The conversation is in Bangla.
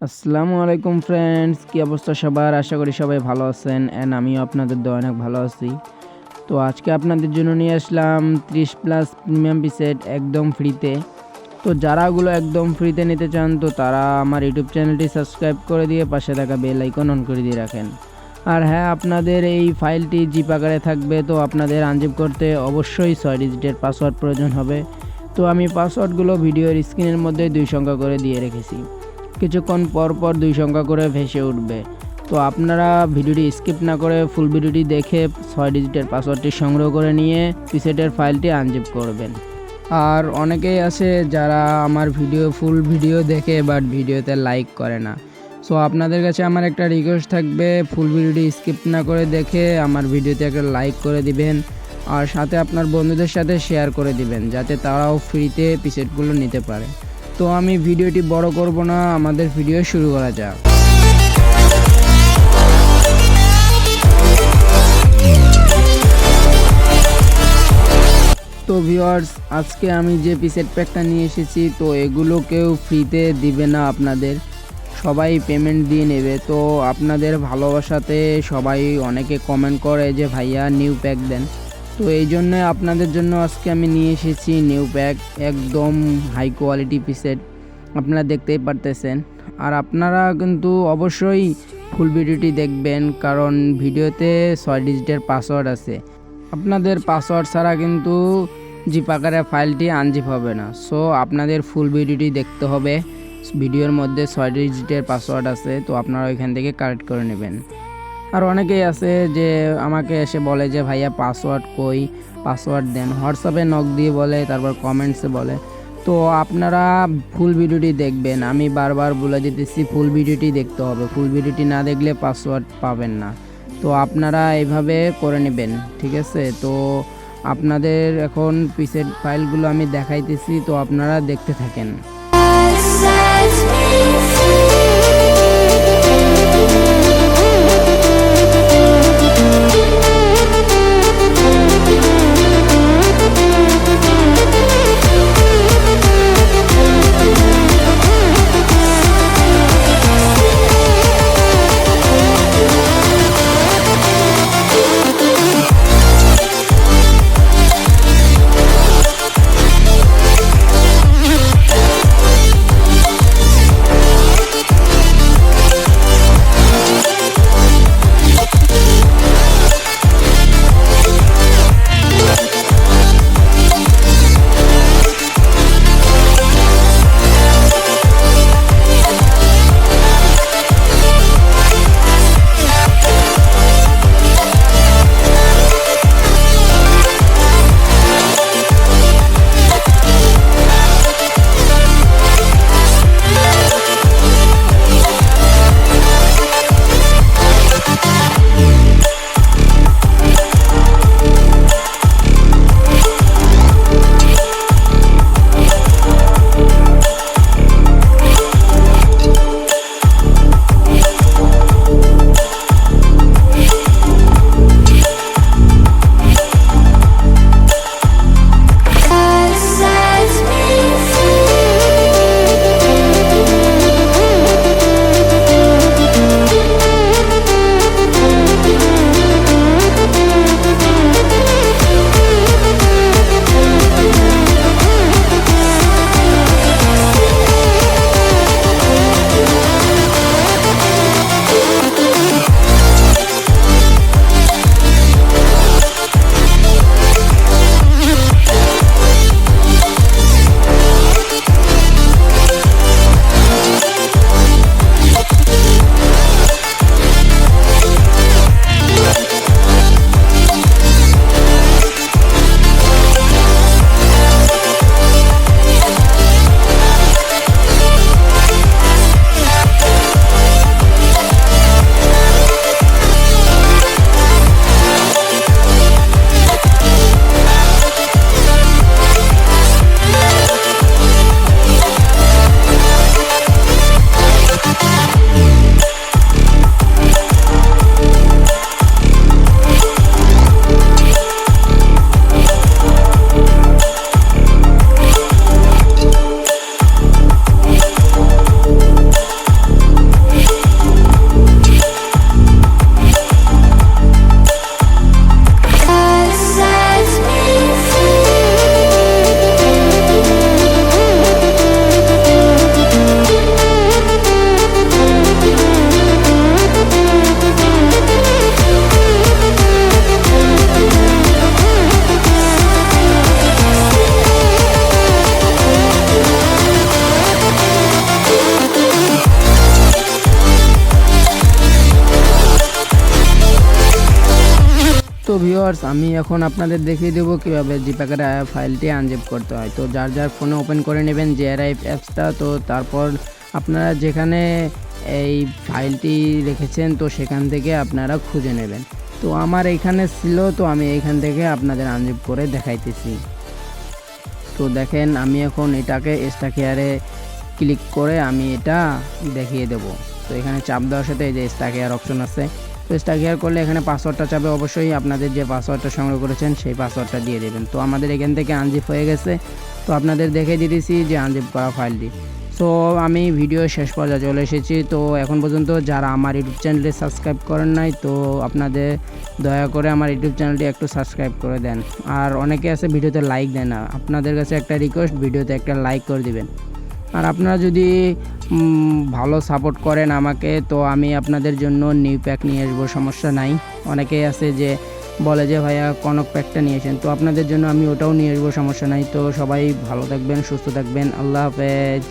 আসসালামু আলাইকুম ফ্রেন্ডস, কি অবস্থা সবার? আশা করি সবাই ভালো আছেন অ্যান্ড আমিও আপনাদের দোয়ায় অনেক ভালো আছি। তো আজকে আপনাদের জন্য নিয়ে আসলাম 30+ প্রিমিয়াম পিসেট একদম ফ্রিতে। তো যারা ওগুলো একদম ফ্রিতে নিতে চান তো তারা আমার ইউটিউব চ্যানেলটি সাবস্ক্রাইব করে দিয়ে পাশে থাকা বেল আইকন অন করে দিয়ে রাখেন। আর হ্যাঁ, আপনাদের এই ফাইলটি জিপ আকারে থাকবে, তো আপনাদের আনজিপ করতে অবশ্যই 6 ডিজিটের পাসওয়ার্ড প্রয়োজন হবে। তো আমি পাসওয়ার্ডগুলো ভিডিওর স্ক্রিনের মধ্যে 2 সংখ্যা করে দিয়ে রেখেছি। কিছুক্ষণ পর পর 2 সংখ্যা করে ভেসে উঠবে। তো আপনারা ভিডিওটি স্কিপ না করে ফুল ভিডিওটি দেখে 6 ডিজিটের পাসওয়ার্ডটি সংগ্রহ করে নিয়ে পিসেটের ফাইলটি আনজিপ করবেন। আর অনেকেই আছে যারা আমার ফুল ভিডিও দেখে বাট ভিডিওতে লাইক করে না। সো আপনাদের কাছে আমার একটা রিকোয়েস্ট থাকবে, ফুল ভিডিওটি স্কিপ না করে দেখে আমার ভিডিওতে একটা লাইক করে দিবেন আর সাথে আপনার বন্ধুদের সাথে শেয়ার করে দিবেন যাতে তারাও ফ্রিতে পিসেটগুলো নিতে পারে। তো আমি ভিডিওটি বড় করব না, আমাদের ভিডিও শুরু করা যাক। তো ভিউয়ার্স, আজকে আমি যে পিসেট প্যাকটা নিয়ে এসেছি তো এগুলো কেউ ফ্রিতে দিবে না, আপনাদের সবাই পেমেন্ট দিয়ে নেবে। তো আপনাদের ভালোবাসাতে সবাই অনেকে কমেন্ট করে যে ভাইয়া নিউ প্যাক দেন, তো এই জন্য আপনাদের জন্য আজকে আমি নিয়ে এসেছি নিউ প্যাক, একদম হাই কোয়ালিটি পিসেট আপনারা দেখতেই পারতেছেন। আর আপনারা কিন্তু অবশ্যই ফুল ভিডিওটি দেখবেন, কারণ ভিডিওতে 6 ডিজিটের পাসওয়ার্ড আছে। আপনাদের পাসওয়ার্ড ছাড়া কিন্তু জিপ আকারে ফাইলটি আনজিপ হবে না। সো আপনাদের ফুল ভিডিওটি দেখতে হবে, ভিডিওর মধ্যে 6 ডিজিটের পাসওয়ার্ড আছে, তো আপনারা ওইখান থেকে কালেক্ট করে নেবেন। আর অনেকেই আছে যে আমাকে এসে বলে যে ভাইয়া পাসওয়ার্ড কই, পাসওয়ার্ড দেন, হোয়াটসঅ্যাপে নক দিয়ে বলে, তারপর কমেন্টসে বলে। তো আপনারা ফুল ভিডিওটি দেখবেন, আমি বারবার বলে দিতেছি ফুল ভিডিওটি দেখতে হবে, ফুল ভিডিওটি না দেখলে পাসওয়ার্ড পাবেন না। তো আপনারা এইভাবে করে নেবেন, ঠিক আছে? তো আপনাদের এখন পিসেট ফাইলগুলো আমি দেখাইতেছি, তো আপনারা দেখতে থাকেন। ভিউয়ার্স, আমি এখন আপনাদের দেখিয়ে দেবো কীভাবে জিপ্যাকের ফাইলটি আনজিপ করতে হয়। তো যার যার ফোনে ওপেন করে নেবেন JRIF অ্যাপসটা। তো তারপর আপনারা যেখানে এই ফাইলটি রেখেছেন তো সেখান থেকে আপনারা খুঁজে নেবেন। তো আমার এইখানে ছিল, তো আমি এইখান থেকে আপনাদের আনজিপ করে দেখাইতেছি। তো দেখেন আমি এখন এটাকে স্টাকেয়ারে ক্লিক করে আমি এটা দেখিয়ে দেব। তো এখানে চাপ দেওয়ার সাথে এই যে স্টাকেয়ার অপশন আছে। তো স্টাকেয়ার করলে এখানে পাসওয়ার্ডটা চাবে, অবশ্যই আপনাদের যে পাসওয়ার্ডটা সংগ্রহ করেছেন সেই পাসওয়ার্ডটা দিয়ে দেবেন। তো আমাদের এখান থেকে আনজিপ হয়ে গেছে। তো আপনাদের দেখে দিতেছি যে আনজিপ করা ফাইলটি। সো আমি ভিডিও শেষ পর্যায়ে চলে এসেছি। তো এখন পর্যন্ত যারা আমার ইউটিউব চ্যানেলে সাবস্ক্রাইব করেন নাই, তো আপনাদের দয়া করে আমার ইউটিউব চ্যানেলটি একটু সাবস্ক্রাইব করে দেন। আর অনেকে আছে ভিডিওতে লাইক দেয় না, আপনাদের কাছে একটা রিকোয়েস্ট, ভিডিওতে একটা লাইক করে দিবেন। আর আপনারা যদি ভালো সাপোর্ট করেন আমাকে, তো আমি আপনাদের জন্য নিউ প্যাক নিয়ে আসবো, সমস্যা নাই। অনেকেই আছে যে বলে যে ভাইয়া কনক প্যাকটা নিয়ে আসেন, তো আপনাদের জন্য আমি ওটাও নিয়ে আসবো, সমস্যা নাই। তো সবাই ভালো থাকবেন, সুস্থ থাকবেন, আল্লাহ হাফেজ।